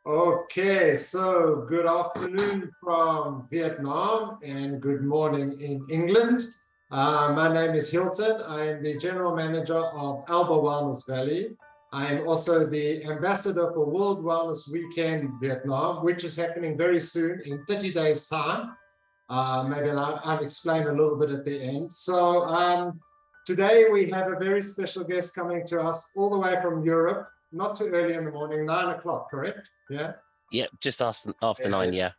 Okay, so good afternoon from Vietnam and good morning in England. My name is Hilton. I am the General Manager of Alba Wellness Valley. I am also the Ambassador for World Wellness Weekend Vietnam, which is happening very soon in 30 days' time. Maybe I'll explain a little bit at the end. Today we have a very special guest coming to us all the way from Europe, not too early in the morning, 9 o'clock, correct? Yeah. Yeah, just after Yeah, 9, yeah.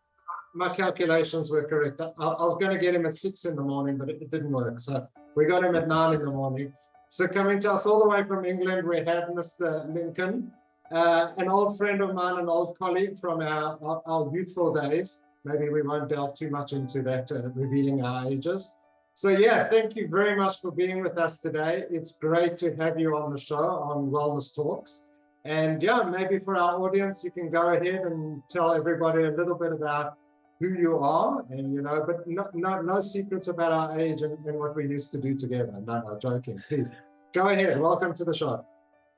my calculations were correct. I was going to get him at 6 in the morning, but it didn't work. So we got him at 9 in the morning. So coming to us all the way from England, we have Mr. Lincoln, an old friend of mine, an old colleague from our youthful days. Maybe we won't delve too much into that, revealing our ages. So yeah, thank you very much for being with us today. It's great to have you on the show on Wellness Talks. And yeah, maybe for our audience, you can go ahead and tell everybody a little bit about who you are, and but no secrets about our age and what we used to do together. No, joking. Please go ahead. Welcome to the show.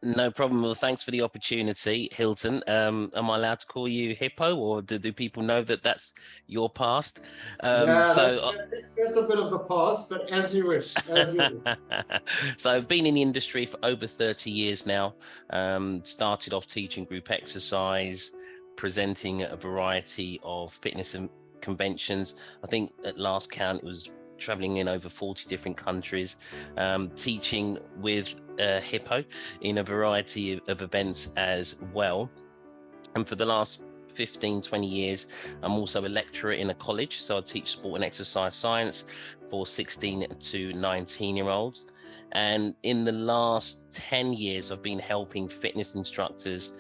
No problem. Well, thanks for the opportunity, Hilton. Am I allowed to call you Hippo, or do people know that that's your past? Yeah, that's a bit of the past, but as you wish, as you wish. So I've been in the industry for over 30 years now. Started off teaching group exercise, presenting at a variety of fitness and conventions. I think at last count it was traveling in over 40 different countries, teaching with Hippo in a variety of events as well. And for the last 15-20 years, I'm also a lecturer in a college, so I teach sport and exercise science for 16 to 19-year-olds. And in the last 10 years, I've been helping fitness instructors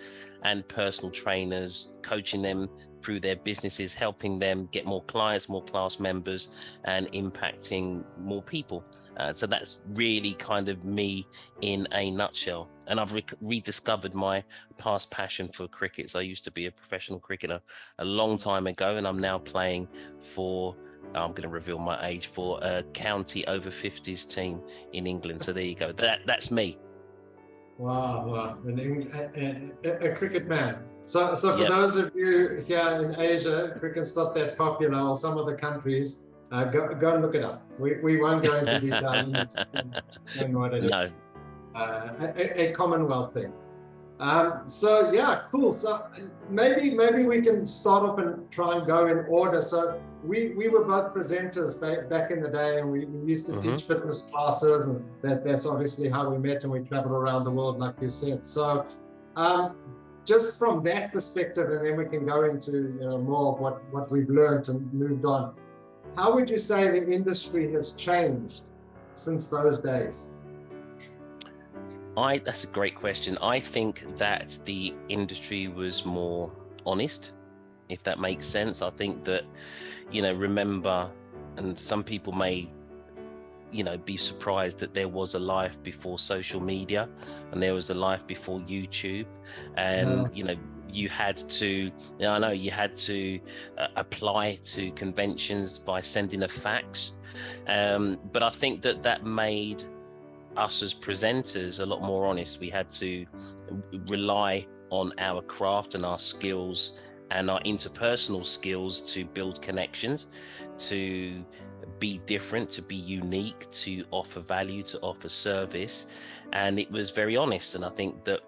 and personal trainers, coaching them through their businesses, helping them get more clients, more class members, and impacting more people. So that's really kind of me in a nutshell. And I've rediscovered my past passion for cricket. So I used to be a professional cricketer a long time ago, and I'm now playing for, I'm going to reveal my age, for a county over 50s team in England. So there you go. That's me. Wow. A cricket man. So for Yep. those of you here in Asia, cricket's not that popular, or some of the countries. Go and look it up. We won't go into detail and explain what it No. is. A Commonwealth thing. So yeah, cool. So maybe we can start off and try and go in order. So we were both presenters back in the day, and we used to teach fitness classes, and that's obviously how we met, and we traveled around the world, like you said. So just from that perspective, and then we can go into more of what we've learned and moved on. How would you say the industry has changed since those days? That's a great question. I think that the industry was more honest, if that makes sense. I think that, remember, and some people may, be surprised that there was a life before social media, and there was a life before YouTube, and, you had to, apply to conventions by sending a fax. But I think that made us as presenters a lot more honest. We had to rely on our craft and our skills and our interpersonal skills to build connections, to be different, to be unique, to offer value, to offer service. And it was very honest. And I think that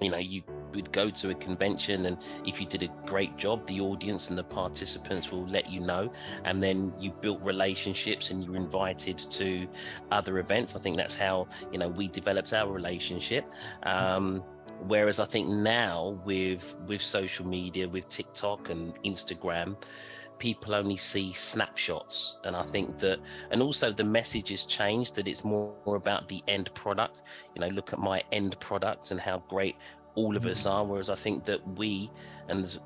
you would go to a convention, and if you did a great job, the audience and the participants will let you know, and then you built relationships and you were invited to other events. I think that's how we developed our relationship. Whereas I think now with social media, with TikTok and Instagram, people only see snapshots. And I think that, and also the message has changed, that it's more about the end product. Look at my end product and how great all of us are. Whereas I think that and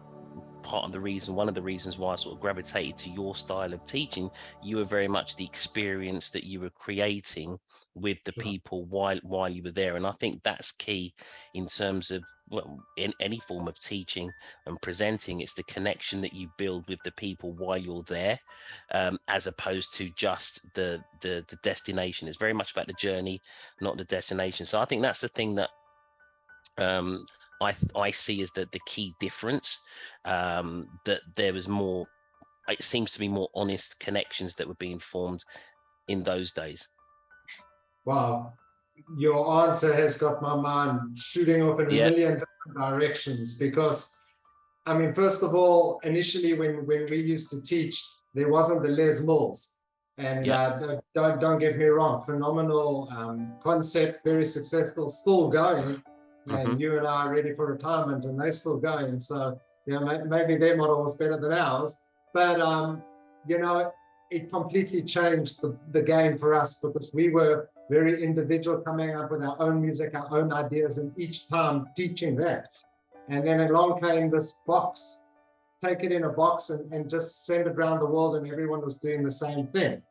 one of the reasons why I sort of gravitated to your style of teaching, you were very much the experience that you were creating with the people while you were there. And I think that's key in terms of, in any form of teaching and presenting. It's the connection that you build with the people while you're there, as opposed to just the destination. It's very much about the journey, not the destination. So I think that's the thing that I see as the key difference, that there was more, it seems to be more honest connections that were being formed in those days. Wow, your answer has got my mind shooting off in a Yeah. million different directions, because I mean, first of all, initially when we used to teach, there wasn't the Les Mills. And Yeah. don't get me wrong, phenomenal concept, very successful, still going. Hmm. And you and I are ready for retirement, and they're still going. So yeah, maybe their model was better than ours. But you know, it completely changed the game for us, because we were very individual, coming up with our own music, our own ideas, and each time teaching that. And then along came this box, take it in a box and just send it around the world, and everyone was doing the same thing.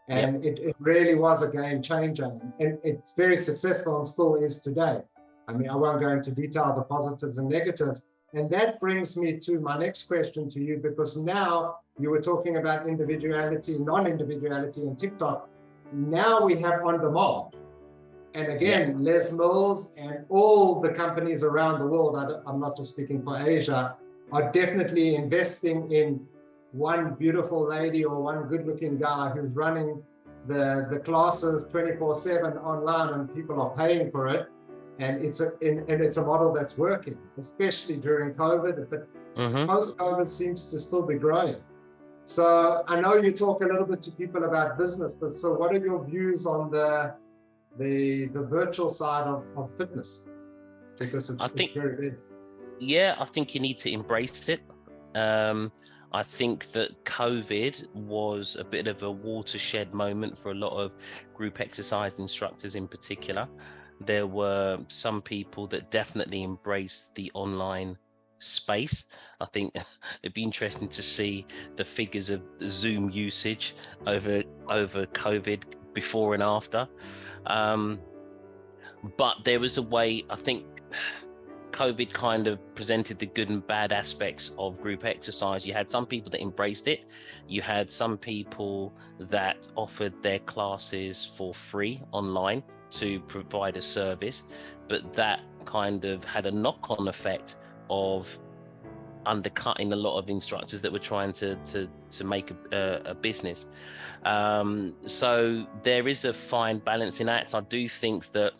And Yep. it really was a game changer. And it's very successful and still is today. I mean, I won't go into detail the positives and negatives. And that brings me to my next question to you, because now you were talking about individuality, non-individuality in TikTok. Now we have on demand. And again, Yep. Les Mills and all the companies around the world, I'm not just speaking for Asia, are definitely investing in one beautiful lady or one good-looking guy who's running the classes 24/7 online, and people are paying for it. And it's a model that's working, especially during COVID, but Hmm. post-COVID seems to still be growing. So I know you talk a little bit to people about business, but so what are your views on the virtual side of fitness, because I it's think, very big. yeah, I think you need to embrace it. I think that COVID was a bit of a watershed moment for a lot of group exercise instructors in particular. There were some people that definitely embraced the online space. I think it'd be interesting to see the figures of the Zoom usage over COVID before and after. But there was a way, I think COVID kind of presented the good and bad aspects of group exercise. You had some people that embraced it. You had some people that offered their classes for free online to provide a service, but that kind of had a knock-on effect of undercutting a lot of instructors that were trying to make a business. So there is a fine balancing act. I do think that,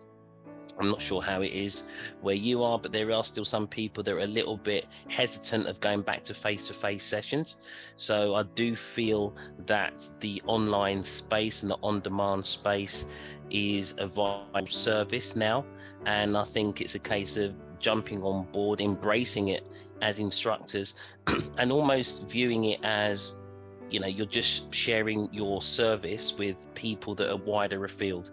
I'm not sure how it is where you are, but there are still some people that are a little bit hesitant of going back to face-to-face sessions. So I do feel that the online space and the on-demand space is a vital service now. And I think it's a case of jumping on board, embracing it as instructors, and almost viewing it as, you know, you're just sharing your service with people that are wider afield.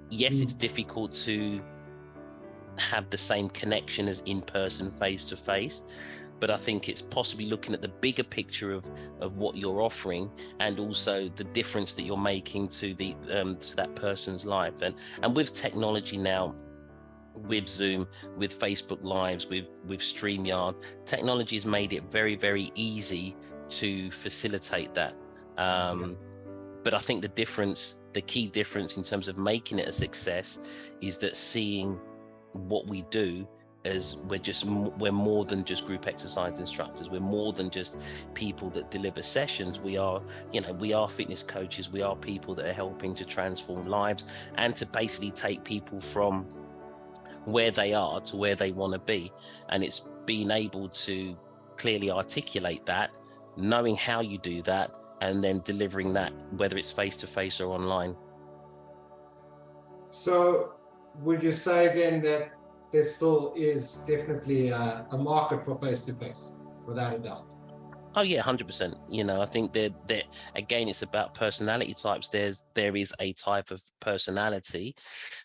Yes, it's difficult to have the same connection as in person, face to face, but I think it's possibly looking at the bigger picture of what you're offering, and also the difference that you're making to the to that person's life. And with technology now, with Zoom, with Facebook Lives, with StreamYard, technology has made it very, very easy to facilitate that. But I think the key difference in terms of making it a success is that seeing what we do as we're more than just group exercise instructors. We're more than just people that deliver sessions. We are, you know, we are fitness coaches. We are people that are helping to transform lives and to basically take people from where they are to where they want to be. And it's being able to clearly articulate that, knowing how you do that, and then delivering that, whether it's face to face or online. So would you say then that there still is definitely a market for face-to-face, without a doubt? Oh yeah, 100%. You know, I think that again, it's about personality types. There is a type of personality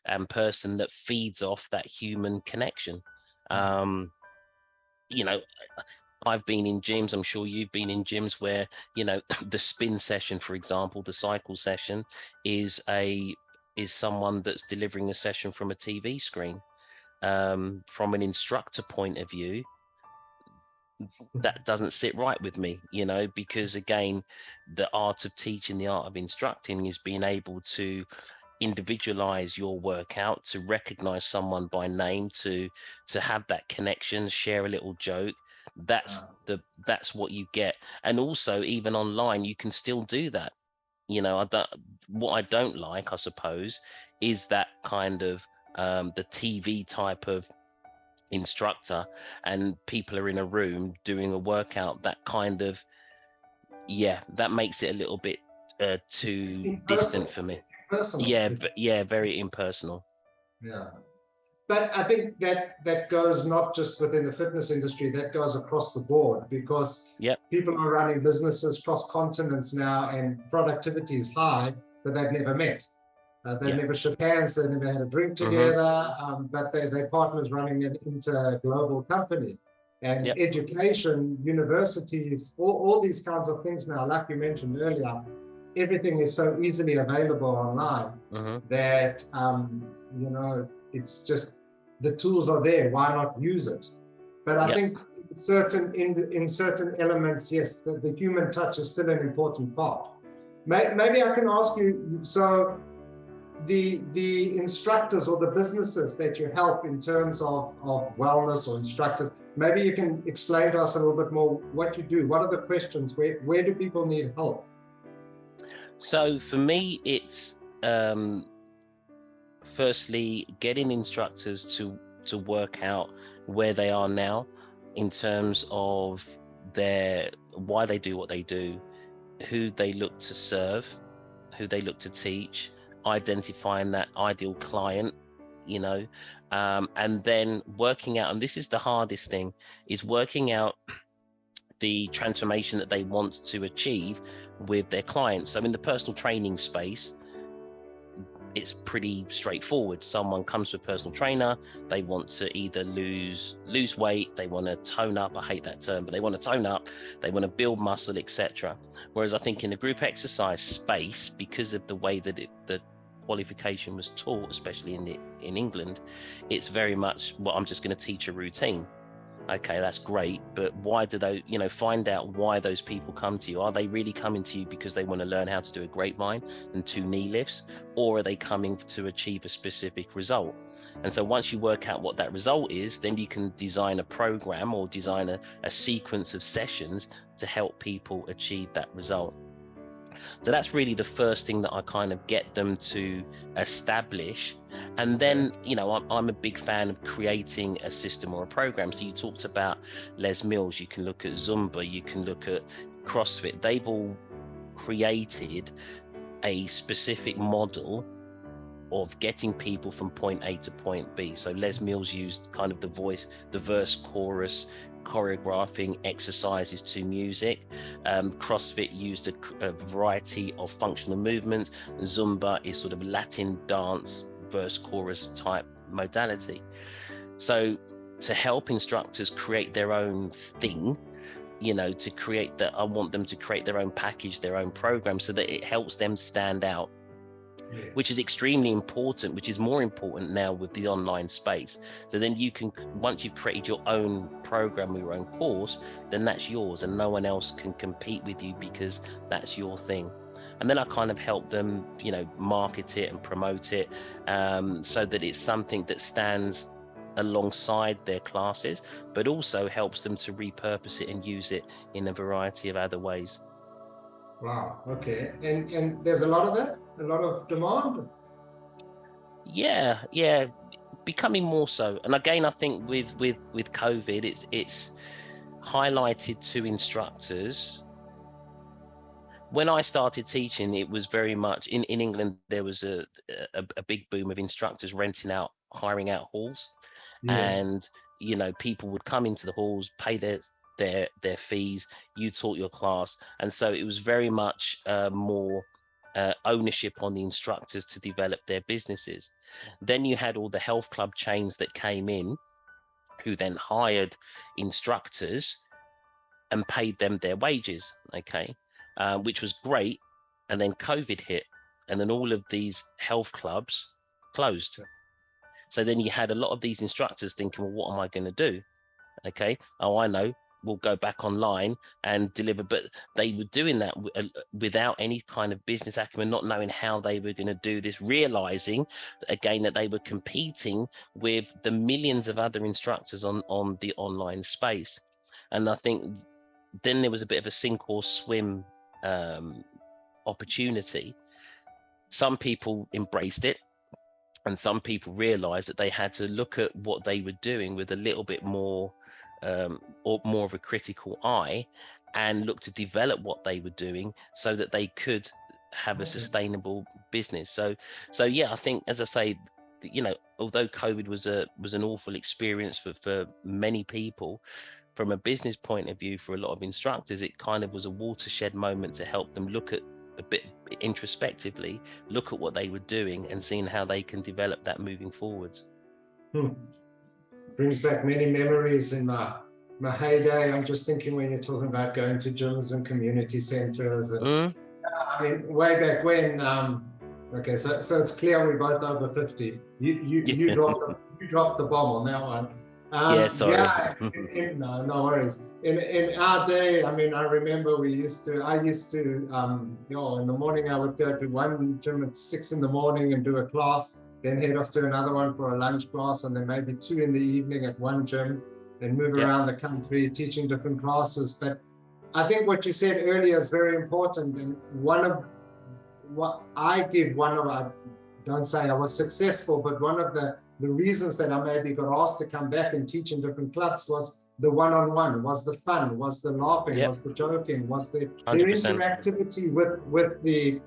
and person that feeds off that human connection. You know, I've been in gyms, I'm sure you've been in gyms where, you know, the spin session, for example, the cycle session is someone that's delivering a session from a TV screen. From an instructor point of view, that doesn't sit right with me, you know, because again, the art of teaching, the art of instructing is being able to individualize your workout, to recognize someone by name, to have that connection, share a little joke. That's what you get. And also, even online, you can still do that. What I don't like, I suppose, is that kind of the TV type of instructor, and people are in a room doing a workout. That kind of, that makes it a little bit too distant for me. Personal. Very impersonal. Yeah. But I think that goes not just within the fitness industry, that goes across the board, because people are running businesses cross continents now, and productivity is high, but they've never met. They've never shook hands, they've never had a drink together, but they're partners running an inter-global company. And education, universities, all these kinds of things now, like you mentioned earlier, everything is so easily available online that, it's just, the tools are there, why not use it? But I think in certain elements, yes, the human touch is still an important part. Maybe I can ask you, so the instructors or the businesses that you help in terms of wellness or instructors, maybe you can explain to us a little bit more what you do. What are the questions? Where do people need help? So for me, it's firstly getting instructors to work out where they are now in terms of why they do what they do, who they look to serve, who they look to teach, identifying that ideal client, and then working out, and this is the hardest thing, is working out the transformation that they want to achieve with their clients. So in the personal training space, it's pretty straightforward. Someone comes to a personal trainer, they want to either lose weight, they want to tone up, I hate that term, but they want to tone up, they want to build muscle, etc. Whereas I think in the group exercise space, because of the way that the qualification was taught, especially in England, it's very much, well, I'm just going to teach a routine. Okay, that's great, but why do they, find out why those people come to you. Are they really coming to you because they want to learn how to do a grapevine and 2 knee lifts, or are they coming to achieve a specific result? And so once you work out what that result is, then you can design a program or design a sequence of sessions to help people achieve that result. So that's really the first thing that I kind of get them to establish. And then, I'm a big fan of creating a system or a program. So you talked about Les Mills, you can look at Zumba, you can look at CrossFit. They've all created a specific model of getting people from point A to point B. So Les Mills used kind of the verse chorus, choreographing exercises to music. CrossFit used a variety of functional movements. Zumba is sort of Latin dance, verse chorus type modality. So to help instructors create their own thing, to create that, I want them to create their own package, their own program, so that it helps them stand out. Which is extremely important, which is more important now with the online space. So then you can, once you've created your own program, your own course, then that's yours and no one else can compete with you because that's your thing. And then I kind of help them, market it and promote it, so that it's something that stands alongside their classes, but also helps them to repurpose it and use it in a variety of other ways. Wow. Okay. And there's a lot of that, a lot of demand. Yeah, becoming more so. And again, I think with COVID, it's highlighted to instructors. When I started teaching, it was very much in England. There was a big boom of instructors hiring out halls, and people would come into the halls, pay their fees, you taught your class, and so it was very much more ownership on the instructors to develop their businesses. Then you had all the health club chains that came in, who then hired instructors and paid them their wages, which was great. And then COVID hit, and then all of these health clubs closed. So then you had a lot of these instructors thinking, well, what am I going to do? Oh, I know, we'll go back online and deliver. But they were doing that without any kind of business acumen, not knowing how they were going to do this, realizing again that they were competing with the millions of other instructors on the online space. And I think then there was a bit of a sink or swim opportunity. Some people embraced it, and some people realized that they had to look at what they were doing with a little bit more or more of a critical eye, and look to develop what they were doing so that they could have a sustainable business. So yeah, I think, as I say, you know, although COVID was an awful experience for many people, from a business point of view, for a lot of instructors, it kind of was a watershed moment to help them look at a bit introspectively, look at what they were doing and seeing how they can develop that moving forwards. Brings back many memories in my heyday. I'm just thinking when you're talking about going to gyms and community centers, and I mean, way back when. Okay, so it's clear we're both over 50. You dropped the bomb on that one. Yeah, sorry. Yeah, no worries. In our day, I mean, I remember I used to, you know, in the morning I would go to one gym at 6 in the morning and do a class, then head off to another one for a lunch class, and then maybe 2 in the evening at one gym, then move around the country teaching different classes. But I think what you said earlier is very important, and I don't say I was successful, but one of the reasons that I maybe got asked to come back and teach in different clubs was the one-on-one, was the fun, was the laughing, was the joking, was the interactivity with the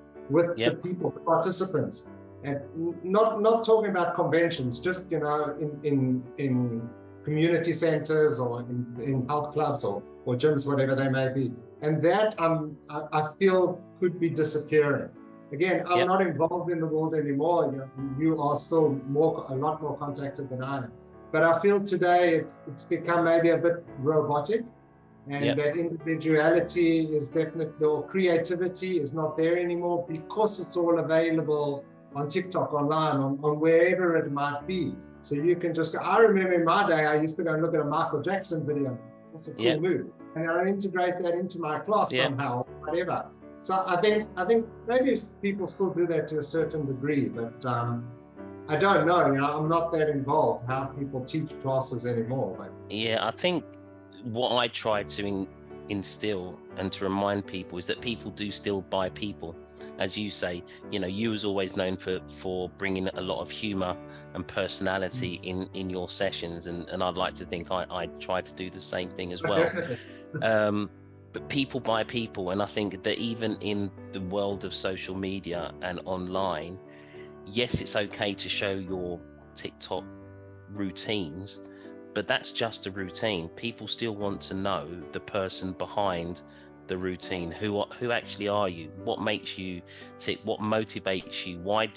people, the participants, and not talking about conventions, just, you know, in community centers or in health clubs or gyms, whatever they may be. And that I feel could be disappearing. Again, I'm not involved in the world anymore. You are still a lot more contacted than I am. But I feel today it's become maybe a bit robotic, and that individuality is definitely, or creativity is not there anymore, because it's all available on TikTok, online, on wherever it might be. So you can just go. I remember in my day, I used to go and look at a Michael Jackson video. That's a cool move. And I integrate that into my class somehow, whatever. So I think maybe people still do that to a certain degree, but I don't know. You know, I'm not that involved how people teach classes anymore. But yeah, I think what I try to instill and to remind people is that people do still buy people. As you say, you know, you was always known for bringing a lot of humor and personality in your sessions, and I'd like to think I try to do the same thing as well. But people buy people, and I think that even in the world of social media and online, yes, it's okay to show your TikTok routines, but that's just a routine. People still want to know the person behind the routine. Who actually are you? What makes you tick? What motivates you? Why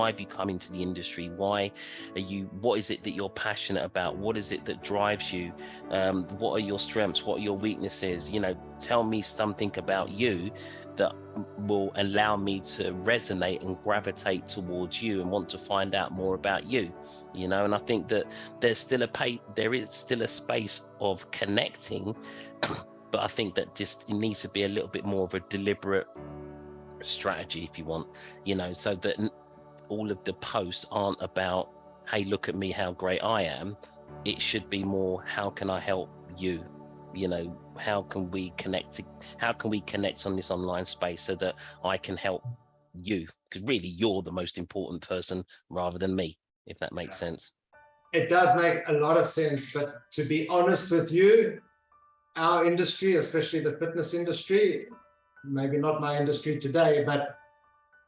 have you come into the industry? What is it that you're passionate about? What is it that drives you? What are your strengths? What are your weaknesses? You know, tell me something about you that will allow me to resonate and gravitate towards you and want to find out more about you. You know, and I think that there is still a space of connecting. But I think that just it needs to be a little bit more of a deliberate strategy, if you want, you know, so that all of the posts aren't about, hey, look at me, how great I am. It should be more, how can I help you? You know, how can we connect on this online space so that I can help you? Because really, you're the most important person rather than me, if that makes sense. It does make a lot of sense, but to be honest with you, our industry, especially the fitness industry, maybe not my industry today, but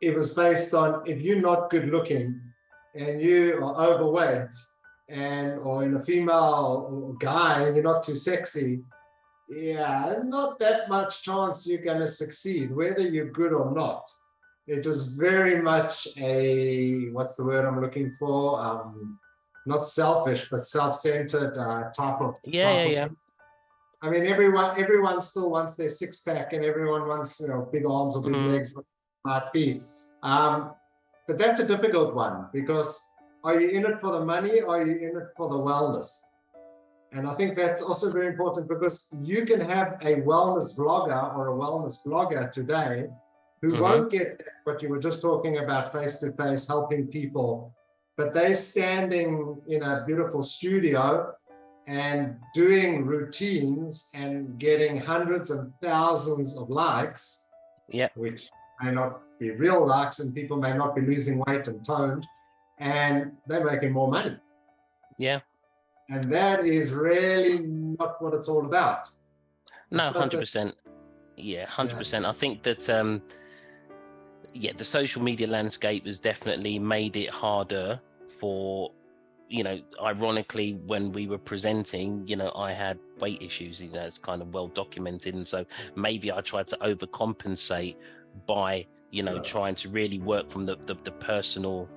it was based on, if you're not good looking and you are overweight or in a female or guy and you're not too sexy, not that much chance you're going to succeed, whether you're good or not. It was very much what's the word I'm looking for? Not selfish, but self-centered type of. I mean, everyone still wants their six pack, and everyone wants, you know, big arms or big legs, what it might be. But that's a difficult one, because are you in it for the money or are you in it for the wellness? And I think that's also very important, because you can have a wellness vlogger or a wellness blogger today who won't get what you were just talking about, face-to-face helping people, but they're standing in a beautiful studio and doing routines and getting hundreds and thousands of likes, which may not be real likes, and people may not be losing weight and toned, and they're making more money. Yeah. And that is really not what it's all about. No, 100%. Yeah, 100%. I think that, the social media landscape has definitely made it harder for, ironically, when we were presenting, I had weight issues, it's kind of well documented. And so maybe I tried to overcompensate by, trying to really work from the personal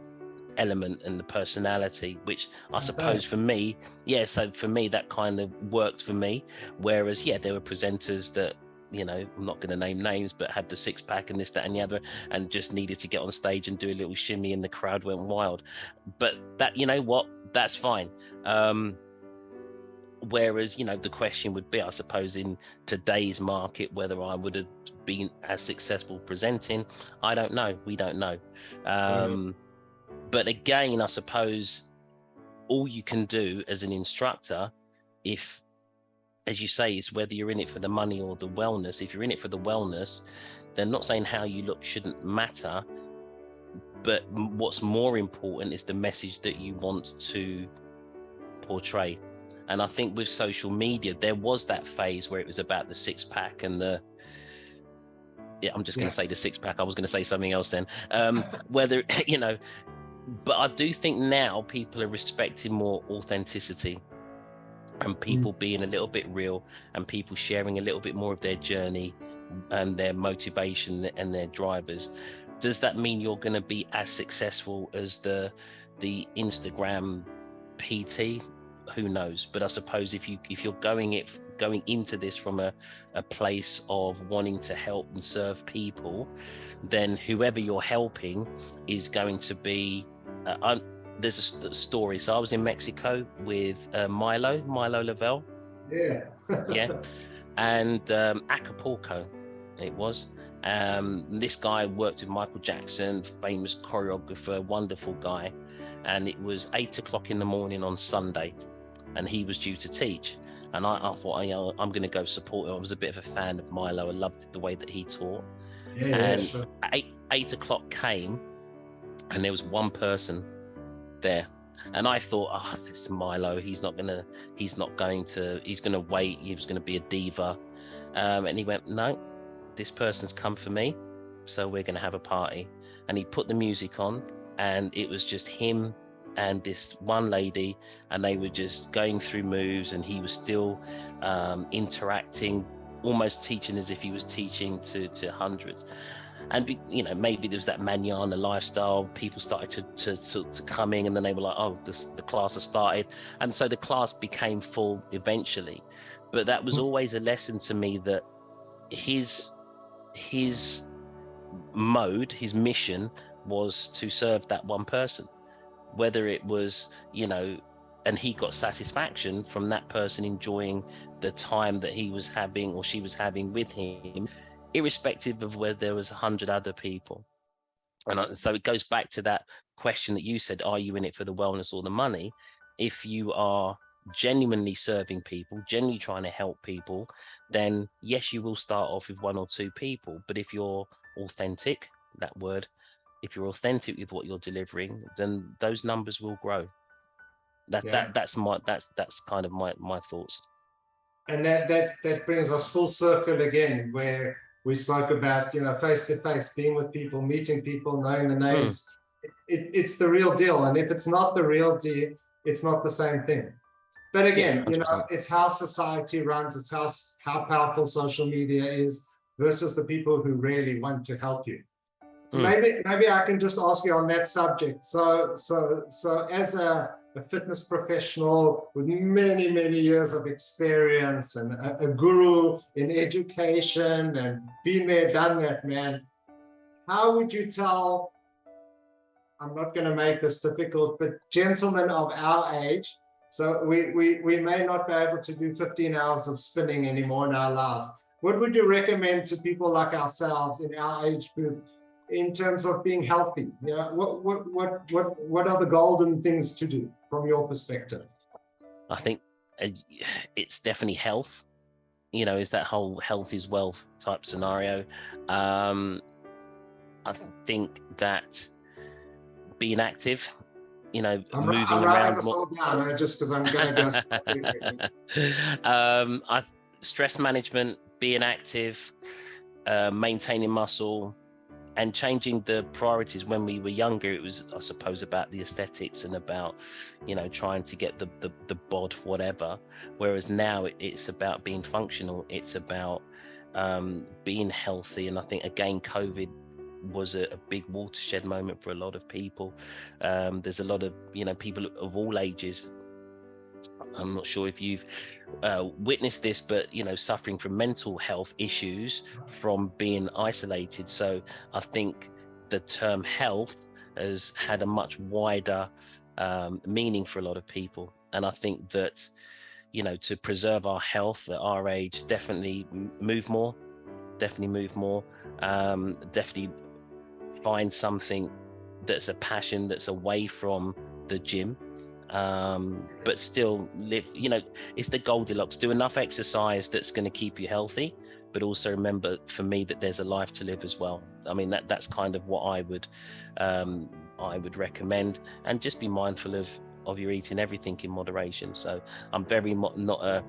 element and the personality, which I suppose for me, so for me that kind of worked for me. Whereas there were presenters that, I'm not going to name names, but had the six-pack and this, that, and the other, and just needed to get on stage and do a little shimmy, and the crowd went wild. But that, that's fine. Whereas, the question would be, I suppose, in today's market, whether I would have been as successful presenting, I don't know. We don't know. But again, I suppose all you can do as an instructor, if, as you say, is whether you're in it for the money or the wellness. If you're in it for the wellness, then not saying how you look shouldn't matter, but what's more important is the message that you want to portray. And I think with social media, there was that phase where it was about the six-pack and the, I'm just going to say the six-pack. I was going to say something else then. Whether, but I do think now people are respecting more authenticity, and people being a little bit real, and people sharing a little bit more of their journey and their motivation and their drivers. Does that mean you're going to be as successful as the Instagram PT? Who knows? But I suppose if you're going into this from a place of wanting to help and serve people, then whoever you're helping is going to be there's a story. So I was in Mexico with Milo Lavelle. And Acapulco it was. This guy worked with Michael Jackson, famous choreographer, wonderful guy. And it was 8 o'clock in the morning on Sunday, and he was due to teach. And I thought, I'm going to go support him. I was a bit of a fan of Milo. I loved the way that he taught. Sure. 8 o'clock came, and there was one person there, and I thought, this is Milo. He's going to wait. He was going to be a diva. And he went, no, this person's come for me, so we're going to have a party. And he put the music on, and it was just him and this one lady, and they were just going through moves, and he was still interacting, almost teaching as if he was teaching to hundreds. And maybe there's that manana lifestyle. People started to come in, and then they were like, the class has started, and so the class became full eventually. But that was always a lesson to me, that his mode, his mission was to serve that one person, whether it was, and he got satisfaction from that person enjoying the time that he was having or she was having with him, irrespective of whether there was 100 other people. And so it goes back to that question that you said, are you in it for the wellness or the money? If you are genuinely serving people, genuinely trying to help people, then yes, you will start off with 1 or 2 people. But if you're authentic, that word, if you're authentic with what you're delivering, then those numbers will grow. That's kind of my thoughts. And that brings us full circle again, where we spoke about, face to face, being with people, meeting people, knowing the names. It's the real deal. And if it's not the real deal, it's not the same thing. But again, it's how society runs. It's how powerful social media is versus the people who really want to help you. Maybe I can just ask you on that subject. So as a fitness professional with many, many years of experience, and a guru in education, and been there, done that, man, how would you tell, I'm not going to make this difficult, but gentlemen of our age, So we may not be able to do 15 hours of spinning anymore in our lives. What would you recommend to people like ourselves in our age group in terms of being healthy? Yeah, what are the golden things to do from your perspective? I think it's definitely health. You know, is that whole health is wealth type scenario. I think that being active, you know, moving around this all down, just because I'm going to go. Stress management, being active, maintaining muscle, and changing the priorities. When we were younger, it was, I suppose, about the aesthetics and about, you know, trying to get the bod, whatever. Whereas now it's about being functional. It's about being healthy. And I think, again, COVID was a big watershed moment for a lot of people. There's a lot of, you know, people of all ages. I'm not sure if you've witnessed this, but, you know, suffering from mental health issues from being isolated. So I think the term health has had a much wider meaning for a lot of people. And I think that, you know, to preserve our health at our age, definitely move more, definitely find something that's a passion, that's away from the gym. But still live, you know, it's the Goldilocks. Do enough exercise that's going to keep you healthy, but also remember, for me, that there's a life to live as well. I mean, that's kind of what I would recommend, and just be mindful of your eating, everything in moderation. So I'm very not a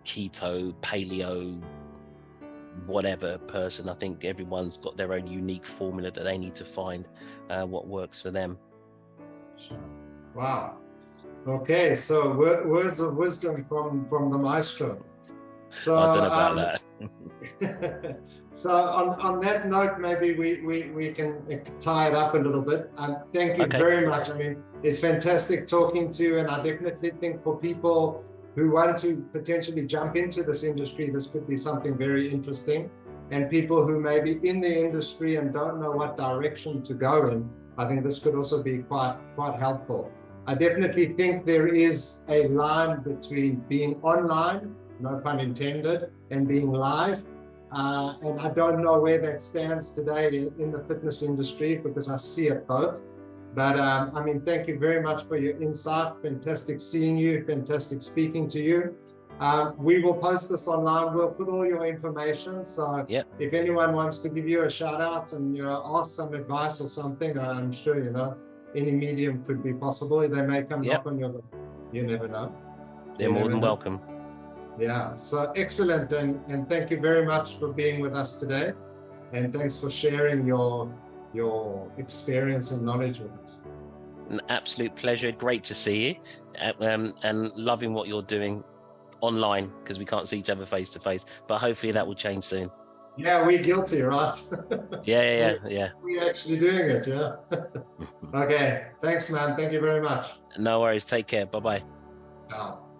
keto, paleo, whatever person. I think everyone's got their own unique formula that they need to find what works for them. Wow. Okay, so words of wisdom from the maestro. So I don't know about that. So on that note, maybe we can tie it up a little bit. Thank you very much. I mean, it's fantastic talking to you, and I definitely think for people who want to potentially jump into this industry, this could be something very interesting. And people who may be in the industry and don't know what direction to go in, I think this could also be quite helpful. I definitely think there is a line between being online, no pun intended, and being live. And I don't know where that stands today in the fitness industry, because I see it both. But I mean, thank you very much for your insight. Fantastic seeing you, fantastic speaking to you. We will post this online. We'll put all your information. So if anyone wants to give you a shout out and, you know, ask some advice or something, I'm sure, you know, any medium could be possible. They may come knock on your door. You never know. They're more than welcome. Yeah, so excellent. And thank you very much for being with us today. And thanks for sharing your experience and knowledge with us. An absolute pleasure. Great to see you, and loving what you're doing online, because we can't see each other face to face. But hopefully that will change soon. Yeah, we're guilty, right? Yeah. We're actually doing it, yeah. Okay, thanks, man. Thank you very much. No worries. Take care. Bye-bye. Ciao.